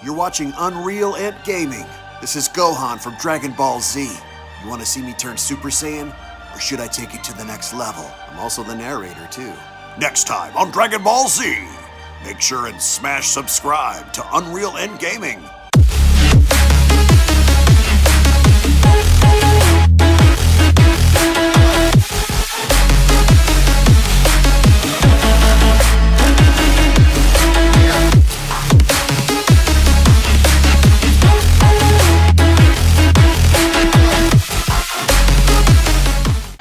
You're watching UnrealEntGaming. This is Gohan from Dragon Ball Z. You want to see me turn Super Saiyan? Or should I take it to the next level? I'm also the narrator, too. Next time on Dragon Ball Z, make sure and smash subscribe to UnrealEntGaming.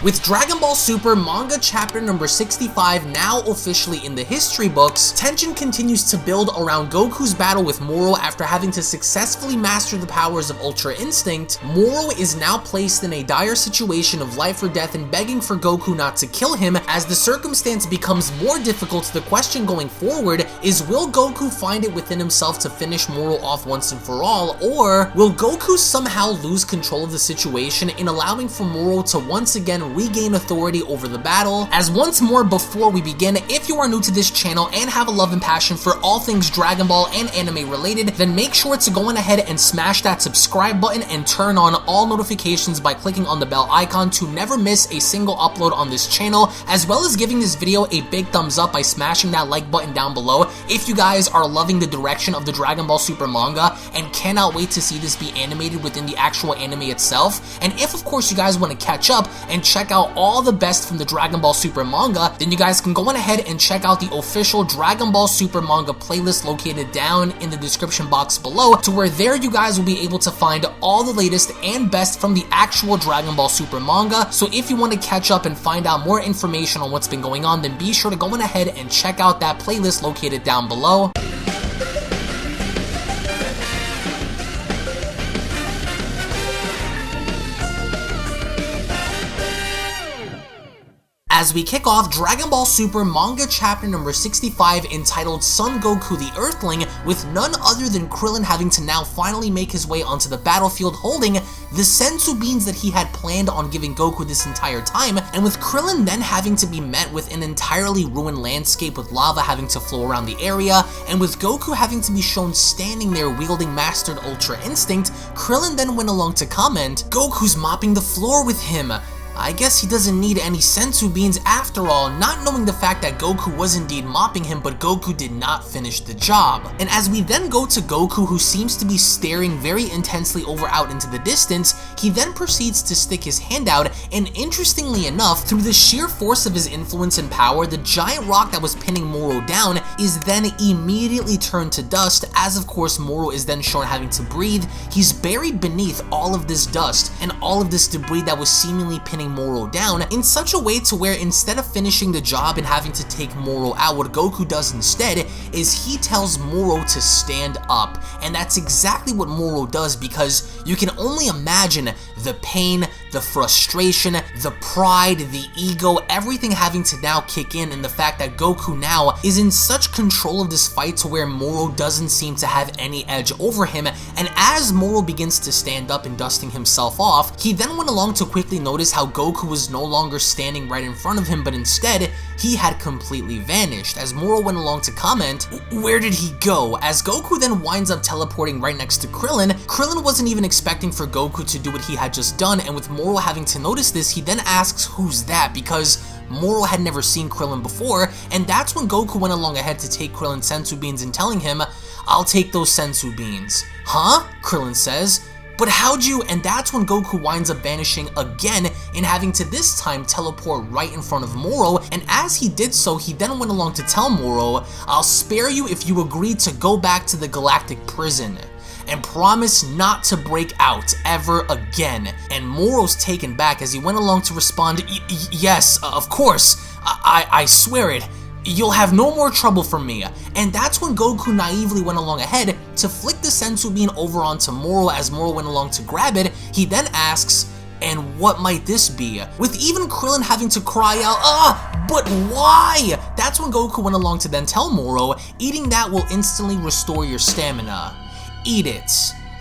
With Dragon Ball Super manga chapter number 65 now officially in the history books, tension continues to build around Goku's battle with Moro after having to successfully master the powers of Ultra Instinct. Moro is now placed in a dire situation of life or death and begging for Goku not to kill him. As the circumstance becomes more difficult, the question going forward is, will Goku find it within himself to finish Moro off once and for all, or will Goku somehow lose control of the situation in allowing for Moro to once again regain authority over the battle? As once more before we begin, if you are new to this channel and have a love and passion for all things Dragon Ball and anime related, then make sure to go on ahead and smash that subscribe button and turn on all notifications by clicking on the bell icon to never miss a single upload on this channel, as well as giving this video a big thumbs up by smashing that like button down below if you guys are loving the direction of the Dragon Ball Super manga and cannot wait to see this be animated within the actual anime itself. And if of course you guys want to catch up and check out all the best from the Dragon Ball Super manga, then you guys can go on ahead and check out the official Dragon Ball Super manga playlist located down in the description box below, to where there you guys will be able to find all the latest and best from the actual Dragon Ball Super manga. So if you want to catch up and find out more information on what's been going on, then be sure to go on ahead and check out that playlist located down below. As we kick off Dragon Ball Super manga chapter number 65 entitled Son Goku the Earthling, with none other than Krillin having to now finally make his way onto the battlefield holding the Senzu beans that he had planned on giving Goku this entire time, and with Krillin then having to be met with an entirely ruined landscape with lava having to flow around the area, and with Goku having to be shown standing there wielding mastered Ultra Instinct, Krillin then went along to comment, "Goku's mopping the floor with him. I guess he doesn't need any Senzu beans after all," not knowing the fact that Goku was indeed mopping him, but Goku did not finish the job. And as we then go to Goku, who seems to be staring very intensely over out into the distance, he then proceeds to stick his hand out, and interestingly enough, through the sheer force of his influence and power, the giant rock that was pinning Moro down is then immediately turned to dust, as of course Moro is then shown having to breathe. He's buried beneath all of this dust and all of this debris that was seemingly pinning Moro down in such a way to where instead of finishing the job and having to take Moro out, what Goku does instead is he tells Moro to stand up. And that's exactly what Moro does, because you can only imagine the pain, the frustration, the pride, the ego, everything having to now kick in, and the fact that Goku now is in such control of this fight to where Moro doesn't seem to have any edge over him. And as Moro begins to stand up and dusting himself off, he then went along to quickly notice how Goku was no longer standing right in front of him, but instead he had completely vanished. As Moro went along to comment, "Where did he go?" As Goku then winds up teleporting right next to Krillin. Krillin wasn't even expecting for Goku to do what he had just done, and with Moro having to notice this, he then asks, "Who's that?" because Moro had never seen Krillin before, and that's when Goku went along ahead to take Krillin's Senzu beans and telling him, "I'll take those Senzu beans." "Huh?" Krillin says. "But how'd you?" And that's when Goku winds up vanishing again and having to this time teleport right in front of Moro, and as he did so, he then went along to tell Moro, "I'll spare you if you agree to go back to the galactic prison and promise not to break out ever again." And Moro's taken back as he went along to respond, "Yes, of course, I swear it. You'll have no more trouble from me." And that's when Goku naively went along ahead to flick the Senzu bean over onto Moro. As Moro went along to grab it, he then asks, "And what might this be?" With even Krillin having to cry out, "But why?" That's when Goku went along to then tell Moro, "Eating that will instantly restore your stamina. Eat it."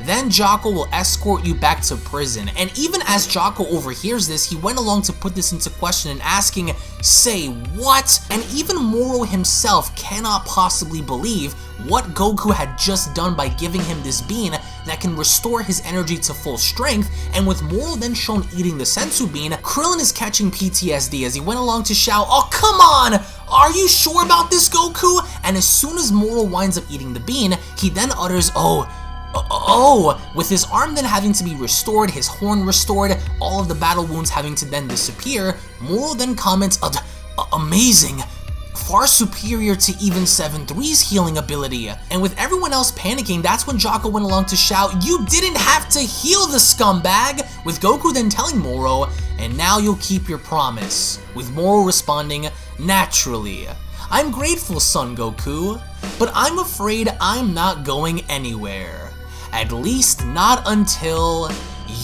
then Jocko will escort you back to prison. And even as Jocko overhears this, he went along to put this into question and asking, say what? And even Moro himself cannot possibly believe what Goku had just done by giving him this bean that can restore his energy to full strength. And with Moro then shown eating the Senzu bean, Krillin is catching PTSD as he went along to shout, oh come on! Are you sure about this, Goku? And as soon as Moro winds up eating the bean, he then utters, oh, with his arm then having to be restored, his horn restored, all of the battle wounds having to then disappear, Moro then comments, amazing, far superior to even 7-3's healing ability. And with everyone else panicking, that's when Jocko went along to shout, you didn't have to heal the scumbag, with Goku then telling Moro, and now you'll keep your promise, with Moro responding, naturally. I'm grateful, Son Goku, but I'm afraid I'm not going anywhere. At least not until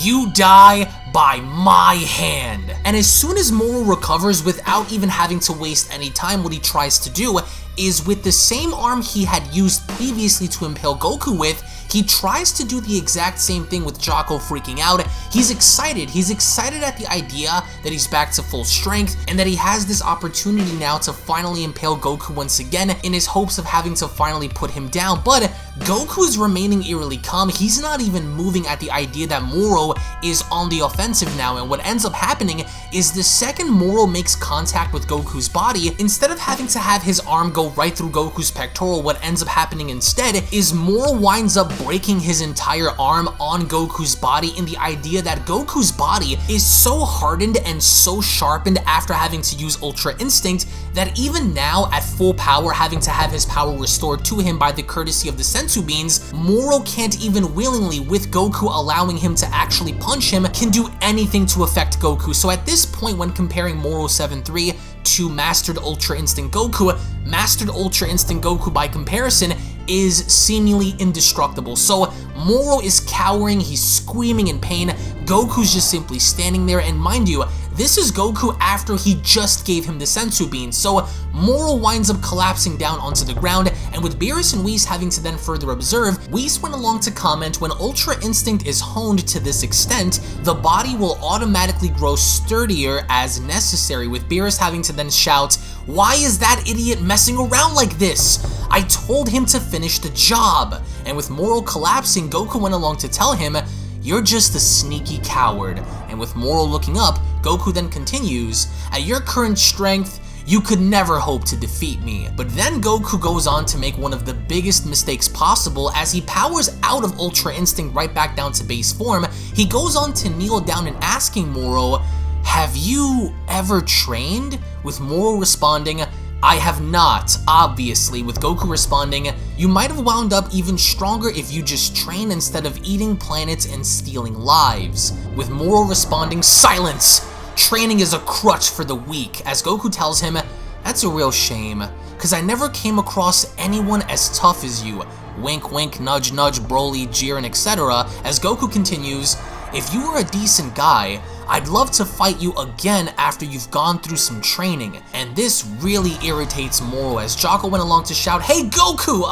you die by my hand. And as soon as Moro recovers without even having to waste any time, what he tries to do is with the same arm he had used previously to impale Goku with, he tries to do the exact same thing with Jocko freaking out. He's excited at the idea that he's back to full strength and that he has this opportunity now to finally impale Goku once again in his hopes of having to finally put him down. But Goku is remaining eerily calm. He's not even moving at the idea that Moro is on the offensive now, and what ends up happening is the second Moro makes contact with Goku's body, instead of having to have his arm go right through Goku's pectoral, what ends up happening instead is Moro winds up breaking his entire arm on Goku's body in the idea that Goku's body is so hardened and so sharpened after having to use Ultra Instinct that even now at full power, having to have his power restored to him by the courtesy of the Senzu beans, Moro can't even willingly, with Goku allowing him to actually punch him, can do anything to affect Goku. So at this point, when comparing Moro 7-3 to Mastered Ultra Instinct Goku, Mastered Ultra Instinct Goku by comparison is seemingly indestructible. So Moro is cowering, he's screaming in pain, Goku's just simply standing there, and mind you, this is Goku after he just gave him the Senzu bean. So Moro winds up collapsing down onto the ground, and with Beerus and Whis having to then further observe, Whis went along to comment, when Ultra Instinct is honed to this extent, the body will automatically grow sturdier as necessary, with Beerus having to then shout, why is that idiot messing around like this? I told him to finish the job. And with Moro collapsing, Goku went along to tell him, you're just a sneaky coward. And with Moro looking up, Goku then continues, at your current strength, you could never hope to defeat me. But then Goku goes on to make one of the biggest mistakes possible as he powers out of Ultra Instinct right back down to base form. He goes on to kneel down and asking Moro, have you ever trained? With Moro responding, I have not, obviously, with Goku responding, you might have wound up even stronger if you just train instead of eating planets and stealing lives. With Moro responding, silence! Training is a crutch for the weak, as Goku tells him, that's a real shame, cause I never came across anyone as tough as you. Wink wink, nudge nudge, Broly, Jiren, etc. As Goku continues, if you were a decent guy, I'd love to fight you again after you've gone through some training. And this really irritates Moro as Jocko went along to shout, hey Goku,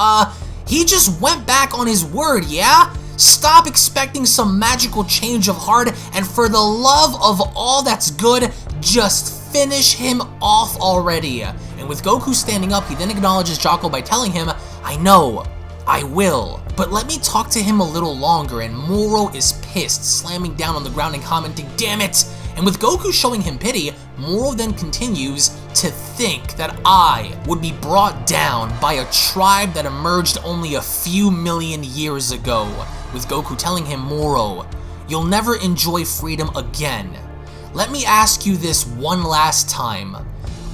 he just went back on his word, yeah? Stop expecting some magical change of heart, and for the love of all that's good, just finish him off already. And with Goku standing up, he then acknowledges Jocko by telling him, I know, I will, but let me talk to him a little longer. And Moro is pissed, slamming down on the ground and commenting, damn it! And with Goku showing him pity, Moro then continues, to think that I would be brought down by a tribe that emerged only a few million years ago. With Goku telling him, Moro, you'll never enjoy freedom again. Let me ask you this one last time.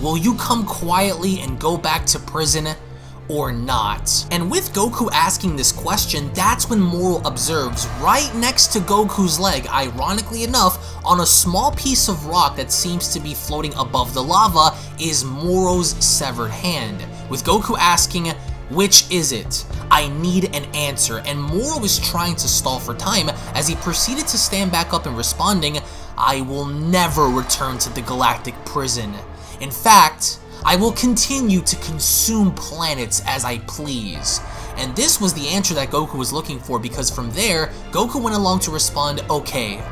Will you come quietly and go back to prison or not? And with Goku asking this question, that's when Moro observes right next to Goku's leg, ironically enough, on a small piece of rock that seems to be floating above the lava, is Moro's severed hand. With Goku asking, which is it? I need an answer. And Moro is trying to stall for time as he proceeded to stand back up and responding, I will never return to the galactic prison. In fact, I will continue to consume planets as I please. And this was the answer that Goku was looking for, because from there, Goku went along to respond, okay,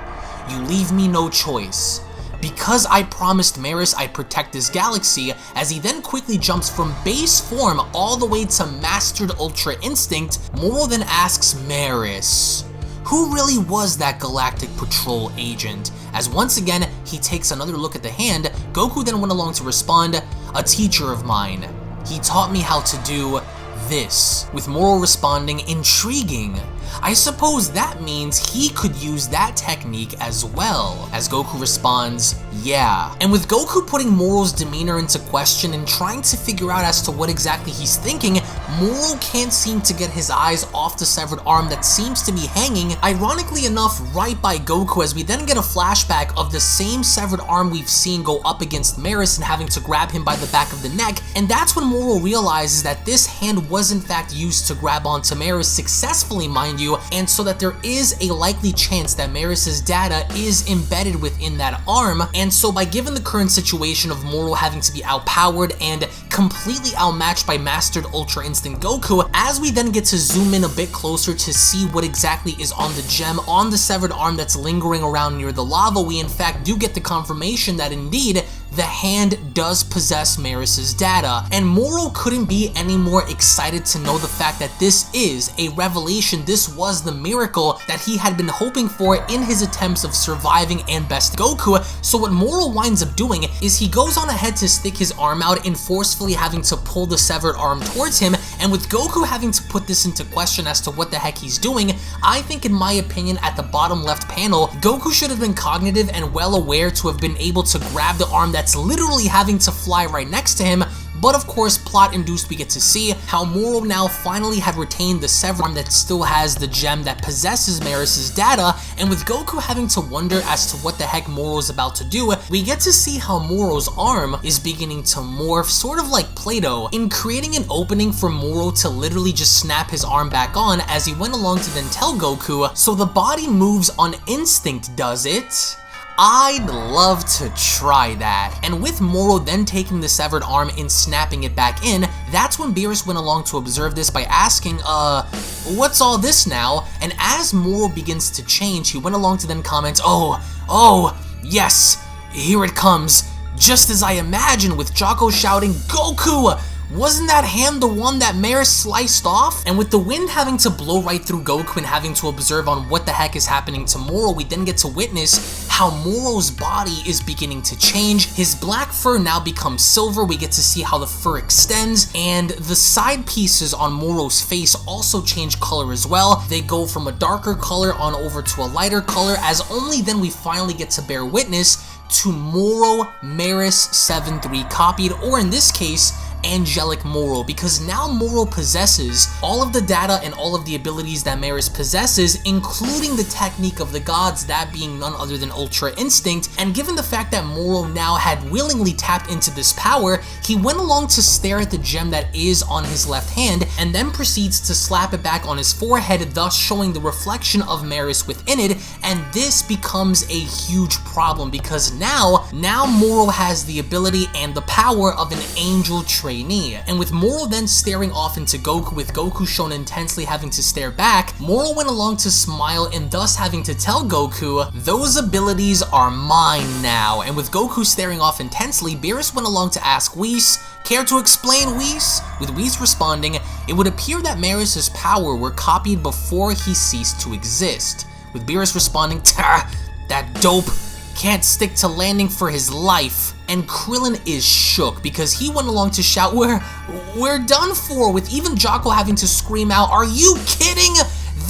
you leave me no choice. Because I promised Merus I'd protect this galaxy, as he then quickly jumps from base form all the way to Mastered Ultra Instinct, Moro then asks Merus, who really was that Galactic Patrol agent? As once again, he takes another look at the hand, Goku then went along to respond, a teacher of mine. He taught me how to do this, with Moro responding, intriguing. I suppose that means he could use that technique as well, as Goku responds, yeah. And with Goku putting Moro's demeanor into question and trying to figure out as to what exactly he's thinking, Moro can't seem to get his eyes off the severed arm that seems to be hanging, ironically enough, right by Goku, as we then get a flashback of the same severed arm we've seen go up against Merus and having to grab him by the back of the neck, and that's when Moro realizes that this hand was in fact used to grab onto Merus successfully, mind you, and so that there is a likely chance that Merus's data is embedded within that arm. And so by given the current situation of Moro having to be outpowered and completely outmatched by Mastered Ultra Instinct Goku, as we then get to zoom in a bit closer to see what exactly is on the gem on the severed arm that's lingering around near the lava, we in fact do get the confirmation that indeed the hand does possess Merus's data, and Moro couldn't be any more excited to know the fact that this is a revelation. This was the miracle that he had been hoping for in his attempts of surviving and besting Goku. So what Moro winds up doing is he goes on ahead to stick his arm out and forcefully having to pull the severed arm towards him, and with Goku having to put this into question as to what the heck he's doing, I think in my opinion at the bottom left panel, Goku should have been cognitive and well aware to have been able to grab the arm that's literally having to fly right next to him. But of course, plot induced, we get to see how Moro now finally had retained the severed arm that still has the gem that possesses Merus's data, and with Goku having to wonder as to what the heck Moro's about to do, we get to see how Moro's arm is beginning to morph, sort of like Play-Doh, in creating an opening for Moro to literally just snap his arm back on, as he went along to then tell Goku, so the body moves on instinct, does it? I'd love to try that. And with Moro then taking the severed arm and snapping it back in, that's when Beerus went along to observe this by asking, what's all this now? And as Moro begins to change, he went along to then comment, oh, yes, here it comes. Just as I imagined, with Jocko shouting, Goku! Wasn't that hand the one that Merus sliced off? And with the wind having to blow right through Goku and having to observe on what the heck is happening to Moro, we then get to witness how Moro's body is beginning to change. His black fur now becomes silver, we get to see how the fur extends, and the side pieces on Moro's face also change color as well. They go from a darker color on over to a lighter color, as only then we finally get to bear witness to Moro Merus 7-3 copied, or in this case, Angelic Moro, because now Moro possesses all of the data and all of the abilities that Merus possesses, including the technique of the gods, that being none other than Ultra Instinct. And given the fact that Moro now had willingly tapped into this power, he went along to stare at the gem that is on his left hand, and then proceeds to slap it back on his forehead, thus showing the reflection of Merus within it. And this becomes a huge problem, because now Moro has the ability and the power of an angel trainee. And with Moro then staring off into Goku, with Goku shown intensely having to stare back, Moro went along to smile and thus having to tell Goku, those abilities are mine now. And with Goku staring off intensely, Beerus went along to ask Whis, care to explain, Whis? With Whis responding, it would appear that Merus's power were copied before he ceased to exist. With Beerus responding, that dope can't stick to landing for his life. And Krillin is shook, because he went along to shout, we're done for, with even Jocko having to scream out, are you kidding?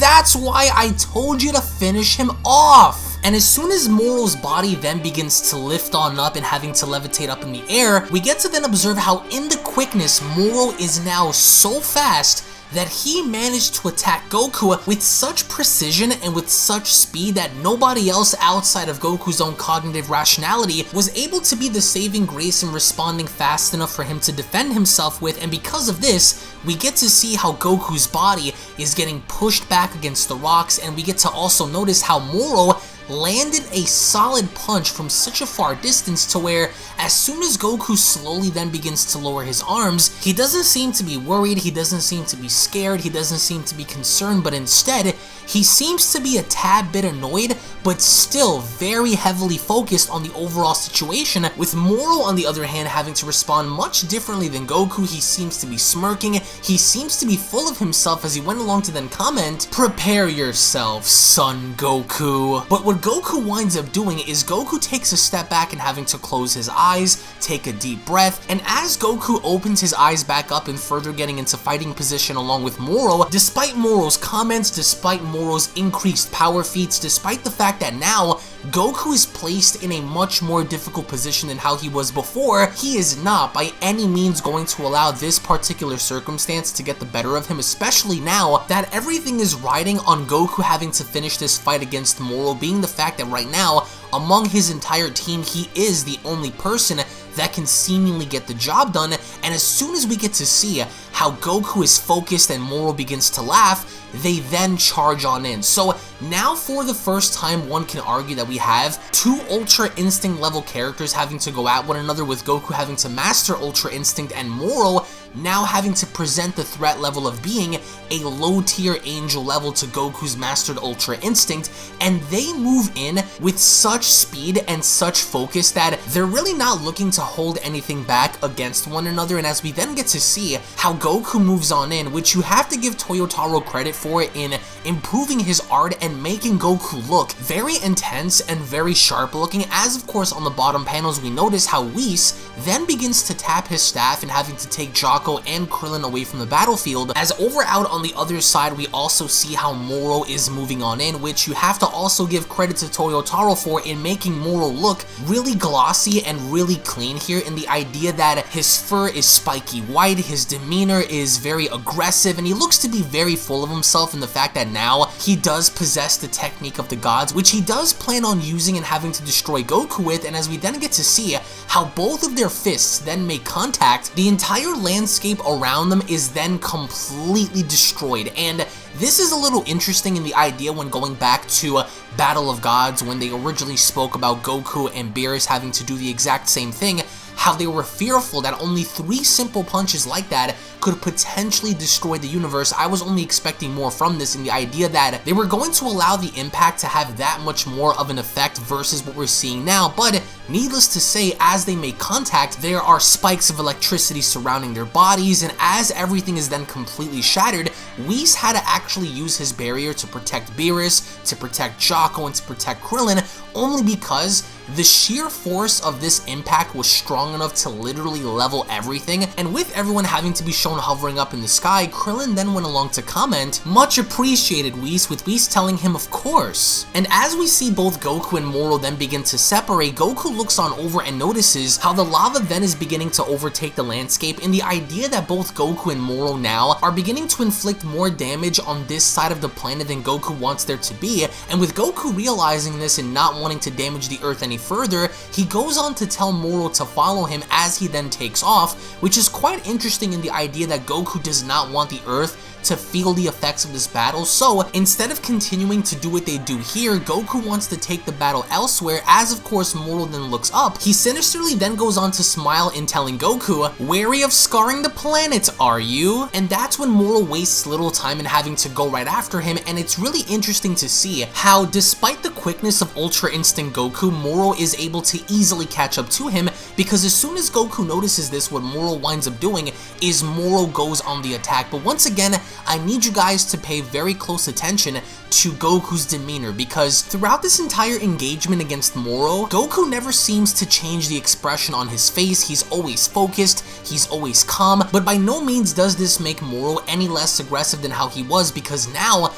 That's why I told you to finish him off. And as soon as Moro's body then begins to lift on up and having to levitate up in the air, we get to then observe how in the quickness, Moro is now so fast that he managed to attack Goku with such precision and with such speed that nobody else outside of Goku's own cognitive rationality was able to be the saving grace in responding fast enough for him to defend himself with. And because of this, we get to see how Goku's body is getting pushed back against the rocks, and we get to also notice how Moro landed a solid punch from such a far distance to where, as soon as Goku slowly then begins to lower his arms, he doesn't seem to be worried, he doesn't seem to be scared, he doesn't seem to be concerned, but instead, he seems to be a tad bit annoyed, but still very heavily focused on the overall situation, with Moro on the other hand having to respond much differently than Goku. He seems to be smirking, he seems to be full of himself as he went along to then comment, "Prepare yourself, Son Goku." But what Goku winds up doing is Goku takes a step back and having to close his eyes, take a deep breath, and as Goku opens his eyes back up and further getting into fighting position along with Moro, despite Moro's comments, despite Moro's increased power feats, despite the fact that now Goku is placed in a much more difficult position than how he was before, he is not by any means going to allow this particular circumstance to get the better of him, especially now that everything is riding on Goku having to finish this fight against Moro, being the fact that right now, among his entire team, he is the only person that can seemingly get the job done, and as soon as we get to see how Goku is focused and Moro begins to laugh, they then charge on in. So now for the first time, one can argue that we have two Ultra Instinct level characters having to go at one another, with Goku having to master Ultra Instinct and Moro now having to present the threat level of being a low tier angel level to Goku's mastered Ultra Instinct, and they move in with such speed and such focus that they're really not looking to hold anything back against one another. And as we then get to see how Goku moves on in, which you have to give Toyotaro credit for in improving his art and making Goku look very intense and very sharp looking, as of course on the bottom panels we notice how Whis then begins to tap his staff and having to take Jocko and Krillin away from the battlefield, as over out on the other side we also see how Moro is moving on in, which you have to also give credit to Toyotaro for in making Moro look really glossy and really clean here, in the idea that his fur is spiky white, his demeanor is very aggressive, and he looks to be very full of himself in the fact that now he does possess the technique of the gods, which he does plan on using and having to destroy Goku with. And as we then get to see how both of their fists then make contact, the entire landscape around them is then completely destroyed. And this is a little interesting in the idea when going back to Battle of Gods, when they originally spoke about Goku and Beerus having to do the exact same thing, how they were fearful that only 3 simple punches like that could potentially destroy the universe. I was only expecting more from this, in the idea that they were going to allow the impact to have that much more of an effect versus what we're seeing now. But needless to say, as they make contact, there are spikes of electricity surrounding their bodies, and as everything is then completely shattered, Whis had to actually use his barrier to protect Beerus, to protect Jocko, and to protect Krillin, only because the sheer force of this impact was strong enough to literally level everything. And with everyone having to be shown hovering up in the sky, Krillin then went along to comment, "Much appreciated, Whis," with Whis telling him of course. And as we see both Goku and Moro then begin to separate, Goku looks on over and notices how the lava then is beginning to overtake the landscape, in the idea that both Goku and Moro now are beginning to inflict more damage on this side of the planet than Goku wants there to be. And with Goku realizing this and not wanting to damage the earth any further, he goes on to tell Moro to follow him as he then takes off, which is quite interesting in the idea that Goku does not want the earth to feel the effects of this battle. So instead of continuing to do what they do here, Goku wants to take the battle elsewhere, as of course Moro then looks up. He sinisterly then goes on to smile in telling Goku, "Wary of scarring the planet, are you?" And that's when Moro wastes little time in having to go right after him, and it's really interesting to see how despite the quickness of Ultra Instinct Goku, Moro is able to easily catch up to him, because as soon as Goku notices this, what Moro winds up doing is Moro goes on the attack. But once again, I need you guys to pay very close attention to Goku's demeanor, because throughout this entire engagement against Moro, Goku never seems to change the expression on his face. He's always focused, he's always calm, but by no means does this make Moro any less aggressive than how he was, because now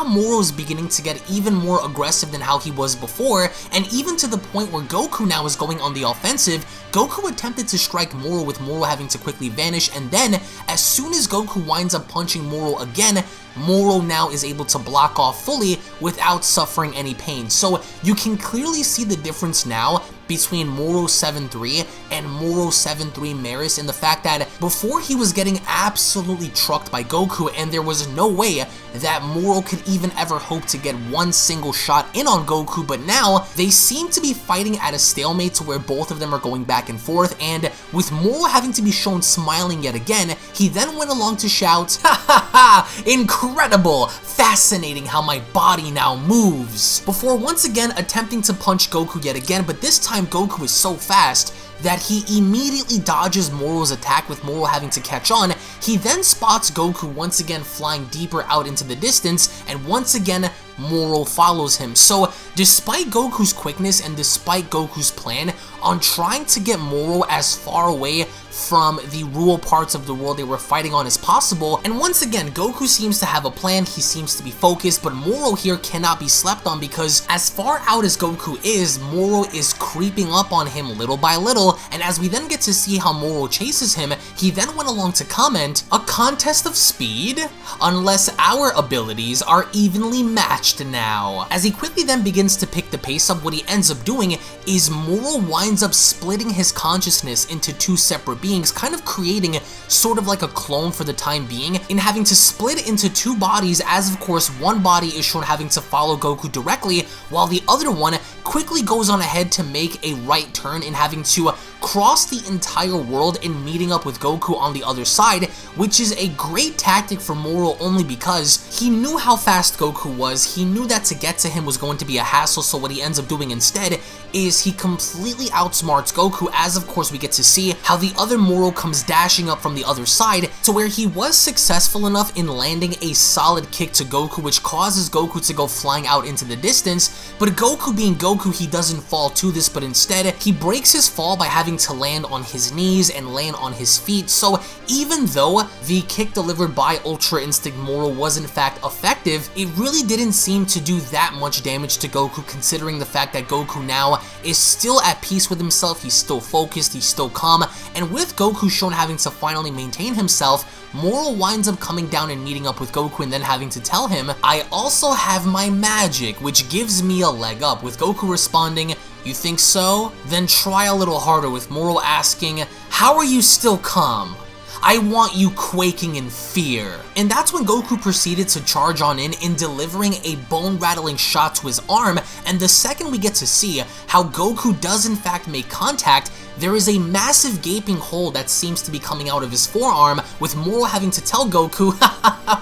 Moro is beginning to get even more aggressive than how he was before, and even to the point where Goku now is going on the offensive. Goku attempted to strike Moro, with Moro having to quickly vanish, and then as soon as Goku winds up punching Moro again, Moro now is able to block off fully without suffering any pain. So you can clearly see the difference now between Moro 7-3 and Moro 7-3 Merus, in the fact that before he was getting absolutely trucked by Goku, and there was no way that Moro could even ever hope to get one single shot in on Goku, but now they seem to be fighting at a stalemate to where both of them are going back and forth, and with Moro having to be shown smiling yet again, he then went along to shout, "Ha ha ha, incredible, fascinating how my body now moves," before once again attempting to punch Goku yet again, but this time Goku is so fast that he immediately dodges Moro's attack, with Moro having to catch on. He then spots Goku once again flying deeper out into the distance, and once again Moro follows him. So despite Goku's quickness and despite Goku's plan on trying to get Moro as far away from the rural parts of the world they were fighting on as possible, and once again Goku seems to have a plan, he seems to be focused, but Moro here cannot be slept on, because as far out as Goku is, Moro is creeping up on him little by little, and as we then get to see how Moro chases him, he then went along to comment, "A contest of speed? Unless our abilities are evenly matched now." As he quickly then begins to pick the pace up, what he ends up doing is Moro winds up splitting his consciousness into two separate beings, kind of creating sort of like a clone for the time being, in having to split into two bodies, as of course one body is shown having to follow Goku directly, while the other one quickly goes on ahead to make a right turn in having to cross the entire world and meeting up with Goku on the other side, which is a great tactic for Moro only because he knew how fast Goku was, he knew that to get to him was going to be a hassle, so what he ends up doing instead is he completely outsmarts Goku, as of course we get to see how the other Moro comes dashing up from the other side, to where he was successful enough in landing a solid kick to Goku, which causes Goku to go flying out into the distance, but Goku being Goku, he doesn't fall to this, but instead he breaks his fall by having to land on his knees and land on his feet. So even though the kick delivered by Ultra Instinct Moro was in fact effective, it really didn't seem to do that much damage to Goku, considering the fact that Goku now is still at peace with himself, he's still focused, he's still calm, and with Goku shown having to finally maintain himself, Moro winds up coming down and meeting up with Goku and then having to tell him, "I also have my magic, which gives me a leg up," with Goku responding, "You think so? Then try a little harder," with Moro asking, "How are you still calm? I want you quaking in fear." And that's when Goku proceeded to charge on in delivering a bone-rattling shot to his arm, and the second we get to see how Goku does in fact make contact, there is a massive gaping hole that seems to be coming out of his forearm, with Moro having to tell Goku,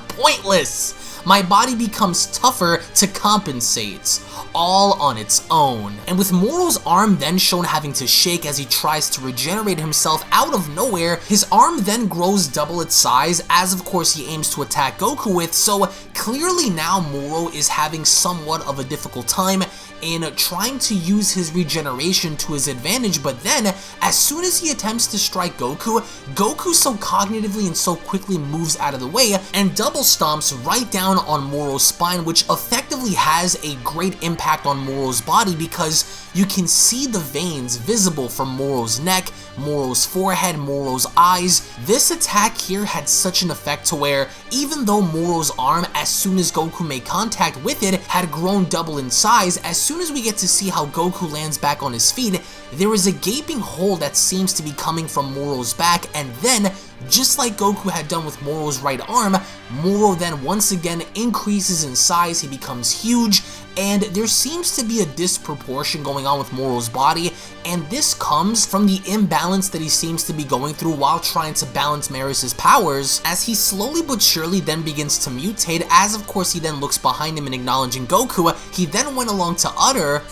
"Pointless! My body becomes tougher to compensate, all on its own." And with Moro's arm then shown having to shake as he tries to regenerate himself out of nowhere, his arm then grows double its size, as of course he aims to attack Goku with, so clearly now Moro is having somewhat of a difficult time in trying to use his regeneration to his advantage, but then as soon as he attempts to strike Goku, Goku so cognitively and so quickly moves out of the way and double stomps right down on Moro's spine, which effectively has a great impact on Moro's body because you can see the veins visible from Moro's neck, Moro's forehead, Moro's eyes. This attack here had such an effect to where even though Moro's arm, as soon as Goku made contact with it, had grown double in size, as soon as we get to see how Goku lands back on his feet, there is a gaping hole that seems to be coming from Moro's back, and then just like Goku had done with Moro's right arm, Moro then once again increases in size, he becomes huge, and there seems to be a disproportion going on with Moro's body, and this comes from the imbalance that he seems to be going through while trying to balance Merus' powers, as he slowly but surely then begins to mutate, as of course he then looks behind him and acknowledging Goku, he then went along to utter,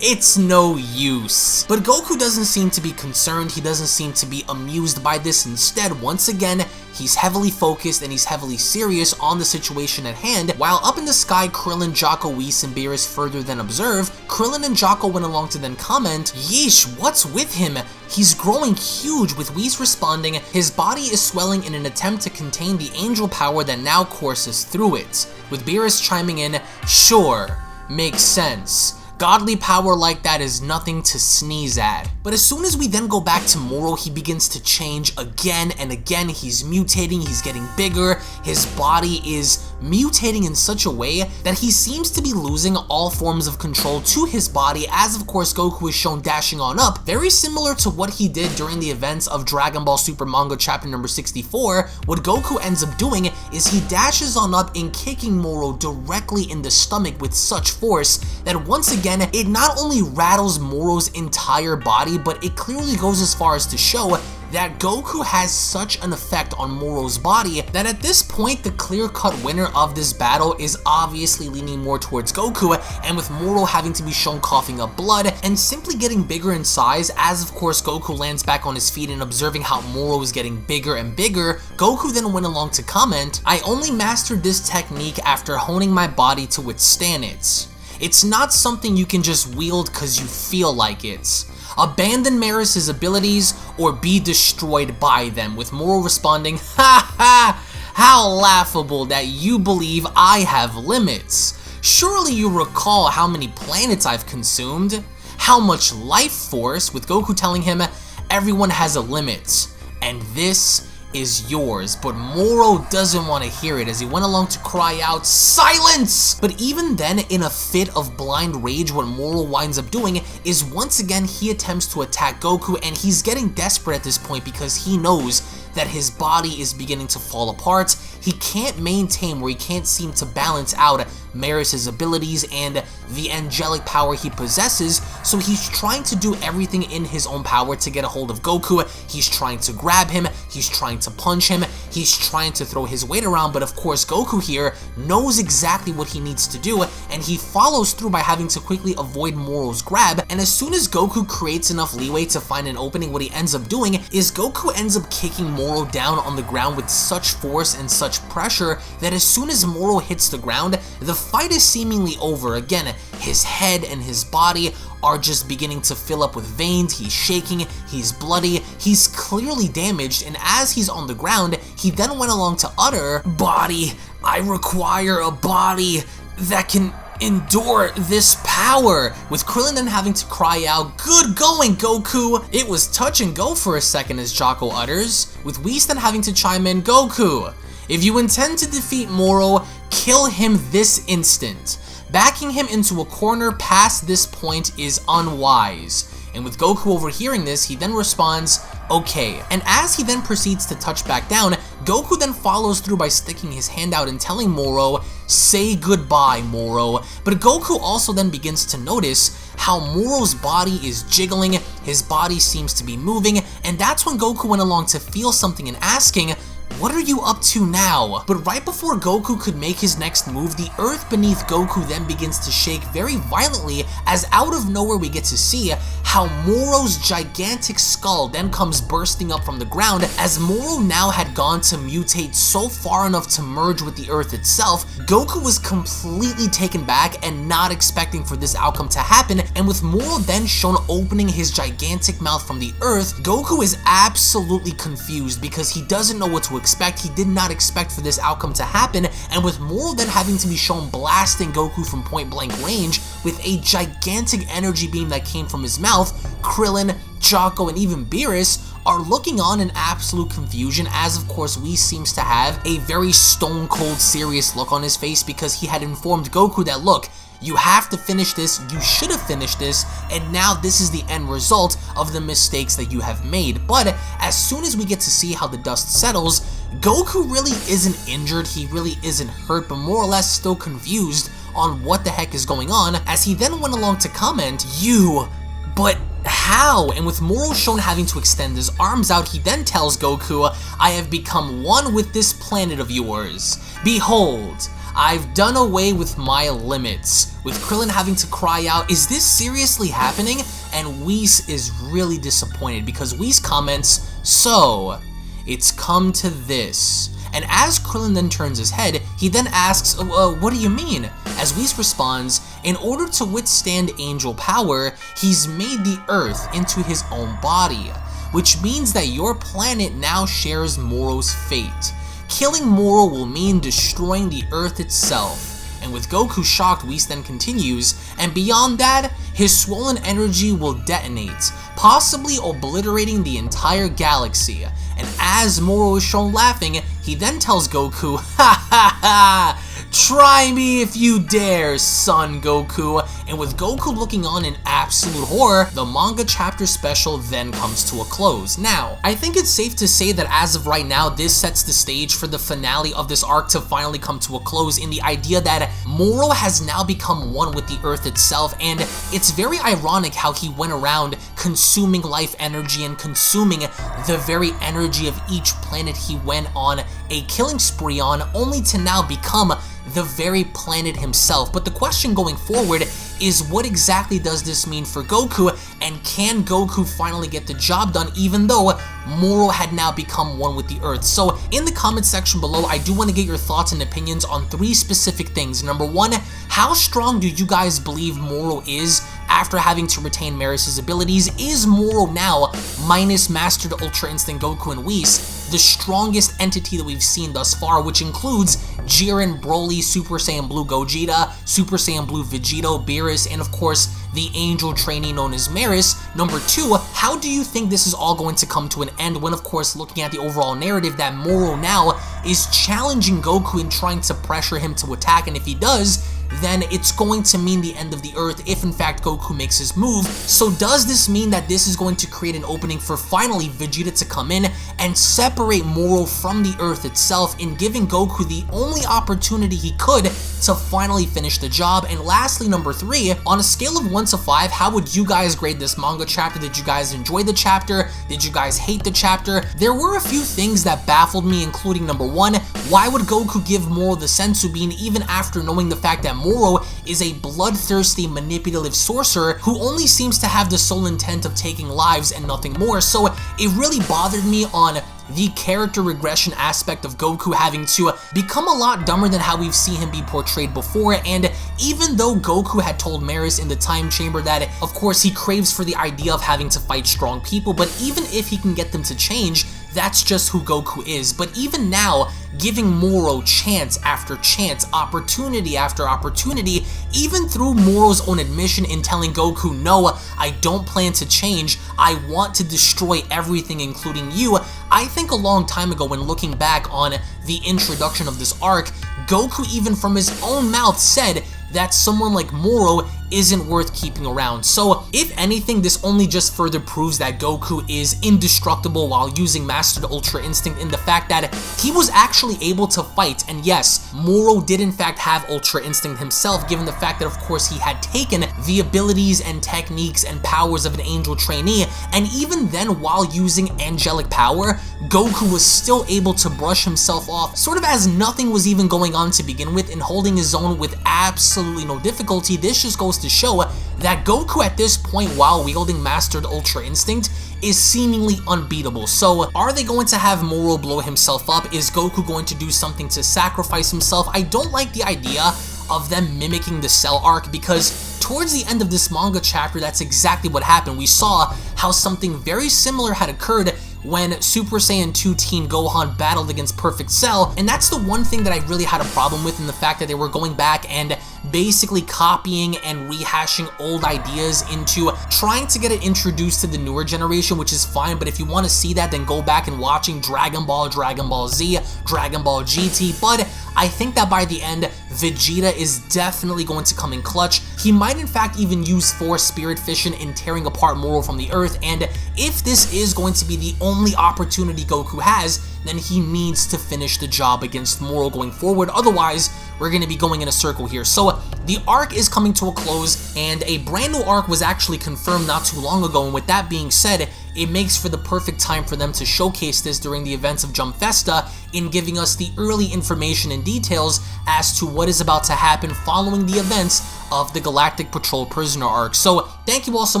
"It's no use." But Goku doesn't seem to be concerned, he doesn't seem to be amused by this. Instead, once again, he's heavily focused and he's heavily serious on the situation at hand, while up in the sky, Krillin, Jocko, Whis, and Beerus further then observe. Krillin and Jocko went along to then comment, "Yeesh, what's with him? He's growing huge," with Whis responding, "His body is swelling in an attempt to contain the angel power that now courses through it," with Beerus chiming in, "Sure, makes sense. Godly power like that is nothing to sneeze at." But as soon as we then go back to Moro, he begins to change again and again. He's mutating, he's getting bigger, his body is mutating in such a way that he seems to be losing all forms of control to his body, as of course Goku is shown dashing on up, very similar to what he did during the events of Dragon Ball Super Manga chapter number 64. What Goku ends up doing is he dashes on up and kicking Moro directly in the stomach with such force that once again, it not only rattles Moro's entire body, but it clearly goes as far as to show that Goku has such an effect on Moro's body that at this point, the clear-cut winner of this battle is obviously leaning more towards Goku, and with Moro having to be shown coughing up blood and simply getting bigger in size, as of course Goku lands back on his feet and observing how Moro is getting bigger and bigger, Goku then went along to comment, "I only mastered this technique after honing my body to withstand it. It's not something you can just wield cause you feel like it. Abandon Merus' abilities or be destroyed by them," with Moro responding, "Ha ha! How laughable that you believe I have limits. Surely you recall how many planets I've consumed? How much life force," with Goku telling him, "Everyone has a limit, and this is yours." But Moro doesn't want to hear it as he went along to cry out, "Silence!" But even then, in a fit of blind rage, what Moro winds up doing is once again he attempts to attack Goku, and he's getting desperate at this point because he knows that his body is beginning to fall apart. He can't maintain, where he can't seem to balance out Merus' abilities and the angelic power he possesses, so he's trying to do everything in his own power to get a hold of Goku. He's trying to grab him, he's trying to punch him, he's trying to throw his weight around, but of course Goku here knows exactly what he needs to do, and he follows through by having to quickly avoid Moro's grab, and as soon as Goku creates enough leeway to find an opening, what he ends up doing is Goku ends up kicking Moro down on the ground with such force and such pressure that as soon as Moro hits the ground, the fight is seemingly over. Again, his head and his body are just beginning to fill up with veins, he's shaking, he's bloody, he's clearly damaged, and as he's on the ground, he then went along to utter, "Body, I require a body that can endure this power," with Krillin then having to cry out, "Good going, Goku!" It was touch and go for a second as Jocko utters, with Whis then having to chime in, "Goku, if you intend to defeat Moro, kill him this instant. Backing him into a corner past this point is unwise." And with Goku overhearing this, he then responds, "Okay." And as he then proceeds to touch back down, Goku then follows through by sticking his hand out and telling Moro, "Say goodbye, Moro." But Goku also then begins to notice how Moro's body is jiggling, his body seems to be moving, and that's when Goku went along to feel something and asking, "What are you up to now?" But right before Goku could make his next move, the earth beneath Goku then begins to shake very violently as out of nowhere we get to see how Moro's gigantic skull then comes bursting up from the ground, as Moro now had gone to mutate so far enough to merge with the earth itself. Goku was completely taken back and not expecting for this outcome to happen, and with Moro then shown opening his gigantic mouth from the earth, Goku is absolutely confused because he doesn't know what to expect. He did not expect for this outcome to happen, and with Moro then having to be shown blasting Goku from point blank range with a gigantic energy beam that came from his mouth, Krillin, Jocko, and even Beerus are looking on in absolute confusion, as of course Whis seems to have a very stone cold serious look on his face because he had informed Goku that, look, you have to finish this, you should have finished this, and now this is the end result of the mistakes that you have made. But as soon as we get to see how the dust settles, Goku really isn't injured, he really isn't hurt, but more or less still confused on what the heck is going on, as he then went along to comment, "You, but how?" And with Moro shown having to extend his arms out, he then tells Goku, "I have become one with this planet of yours. Behold, I've done away with my limits." With Krillin having to cry out, "Is this seriously happening?" And Whis is really disappointed because Whis comments, "So, it's come to this." And as Krillin then turns his head, he then asks, "What do you mean?" As Whis responds, "In order to withstand angel power, he's made the earth into his own body, which means that your planet now shares Moro's fate. Killing Moro will mean destroying the earth itself." And with Goku shocked, Whis then continues, "And beyond that, his swollen energy will detonate, possibly obliterating the entire galaxy." And as Moro is shown laughing, he then tells Goku, "Ha ha ha! Try me if you dare, Son Goku. And with Goku looking on in absolute horror, the manga chapter special then comes to a close. Now, I think it's safe to say that as of right now, this sets the stage for the finale of this arc to finally come to a close, in the idea that Moro has now become one with the Earth itself, and it's very ironic how he went around consuming life energy and consuming the very energy of each planet he went on a killing spree on, only to now become the very planet himself. But the question going forward is, what exactly does this mean for Goku, and can Goku finally get the job done even though Moro had now become one with the Earth? So in the comment section below, I do want to get your thoughts and opinions on 3 specific things. Number 1, how strong do you guys believe Moro is after having to retain Merus' abilities? Is Moro now, minus Mastered Ultra Instinct Goku and Whis, the strongest entity that we've seen thus far, which includes Jiren, Broly, Super Saiyan Blue Gogeta, Super Saiyan Blue Vegeta, Beerus, and of course the angel trainee known as Merus? Number 2, how do you think this is all going to come to an end when, of course, looking at the overall narrative, that Moro now is challenging Goku and trying to pressure him to attack, and if he does, then it's going to mean the end of the Earth if in fact Goku makes his move. So does this mean that this is going to create an opening for finally Vegeta to come in and separate Moro from the Earth itself, in giving Goku the only opportunity he could to finally finish the job? And lastly, number 3, on a scale of 1 to 5, how would you guys grade this manga chapter? Did you guys enjoy the chapter? Did you guys hate the chapter? There were a few things that baffled me, including number 1, why would Goku give Moro the Senzu bean even after knowing the fact that Moro is a bloodthirsty, manipulative sorcerer who only seems to have the sole intent of taking lives and nothing more? So it really bothered me on the character regression aspect of Goku having to become a lot dumber than how we've seen him be portrayed before. And even though Goku had told Merus in the time chamber that, of course, he craves for the idea of having to fight strong people, but even if he can get them to change, that's just who Goku is. But even now, giving Moro chance after chance, opportunity after opportunity, even through Moro's own admission in telling Goku, no, I don't plan to change, I want to destroy everything including you. I think a long time ago, when looking back on the introduction of this arc, Goku even from his own mouth said that someone like Moro isn't worth keeping around. So if anything, this only just further proves that Goku is indestructible while using Mastered Ultra Instinct, in the fact that he was actually able to fight. And yes, Moro did in fact have Ultra Instinct himself, given the fact that of course he had taken the abilities and techniques and powers of an angel trainee, and even then, while using angelic power, Goku was still able to brush himself off sort of as nothing was even going on to begin with, and holding his own with absolutely no difficulty. This just goes to show that Goku at this point, while wielding Mastered Ultra Instinct, is seemingly unbeatable. So are they going to have Moro blow himself up? Is Goku going to do something to sacrifice himself? I don't like the idea of them mimicking the Cell arc, because towards the end of this manga chapter, that's exactly what happened. We saw how something very similar had occurred when Super Saiyan 2 Teen Gohan battled against Perfect Cell, and that's the one thing that I really had a problem with, in the fact that they were going back and basically copying and rehashing old ideas into trying to get it introduced to the newer generation, which is fine. But if you want to see that, then go back and watching Dragon Ball, Dragon Ball Z, Dragon Ball GT. But I think that by the end, Vegeta is definitely going to come in clutch. He might in fact even use Force Spirit Fission in tearing apart Moro from the Earth, and if this is going to be the only opportunity Goku has, then he needs to finish the job against Moro going forward. Otherwise, we're going to be going in a circle here. So the arc is coming to a close, and a brand new arc was actually confirmed not too long ago, and with that being said, it makes for the perfect time for them to showcase this during the events of Jump Festa, in giving us the early information and details as to what is about to happen following the events of the Galactic Patrol Prisoner arc. So thank you all so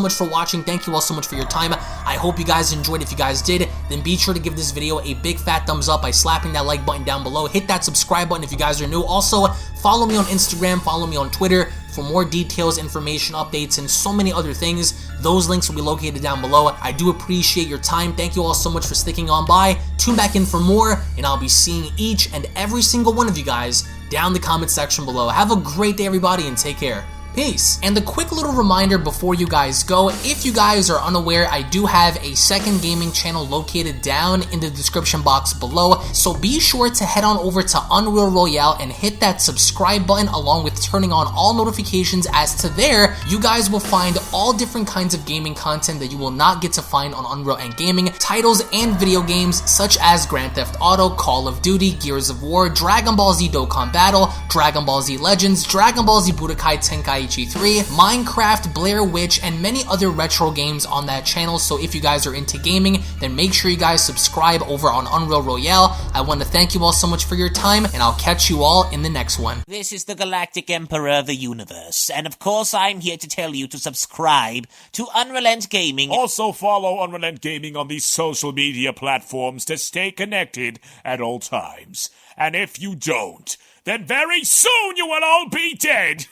much for watching, thank you all so much for your time. I hope you guys enjoyed. If you guys did, then be sure to give this video a big fat thumbs up by slapping that like button down below. Hit that subscribe button if you guys are new. Also, follow me on Instagram, follow me on Twitter for more details, information, updates, and so many other things. Those links will be located down below. I do appreciate your time. Thank you all so much for sticking on by. Tune back in for more, and I'll be seeing each and every single one of you guys down in the comment section below. Have a great day, everybody, and take care. Peace. And a quick little reminder before you guys go, if you guys are unaware, I do have a second gaming channel located down in the description box below, so be sure to head on over to Unreal Royale and hit that subscribe button along with turning on all notifications, as to there, you guys will find all different kinds of gaming content that you will not get to find on UnrealEntGaming, titles and video games such as Grand Theft Auto, Call of Duty, Gears of War, Dragon Ball Z Dokkan Battle, Dragon Ball Z Legends, Dragon Ball Z Budokai Tenkaichi 3, Minecraft, Blair Witch, and many other retro games on that channel. So if you guys are into gaming, then make sure you guys subscribe over on Unreal Royale. I want to thank you all so much for your time, and I'll catch you all in the next one. This is the Galactic Emperor of the Universe, and of course I'm here to tell you to subscribe to UnrealEntGaming. Also follow UnrealEntGaming on these social media platforms to stay connected at all times. And if you don't, then very soon you will all be dead!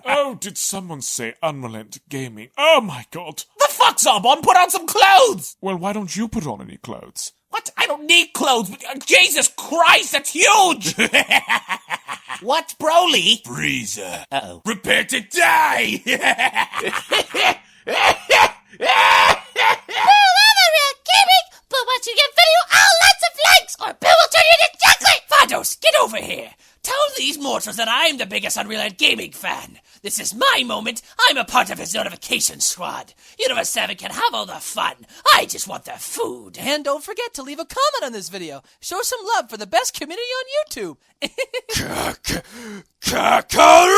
Oh, did someone say UnrealEntGaming? Oh my god. The fuck's up, on? Put on some clothes! Well, why don't you put on any clothes? What? I don't need clothes. Jesus Christ, that's huge! What, Broly? Freezer. Uh-oh. Prepare to die! But once you get video, lots of likes, or Bill will turn you into chocolate! Vados, get over here! Tell these mortals that I'm the biggest UnrealEntGaming fan. This is my moment. I'm a part of his notification squad. Universe 7 can have all the fun. I just want the food. And don't forget to leave a comment on this video. Show some love for the best community on YouTube. Kakarot!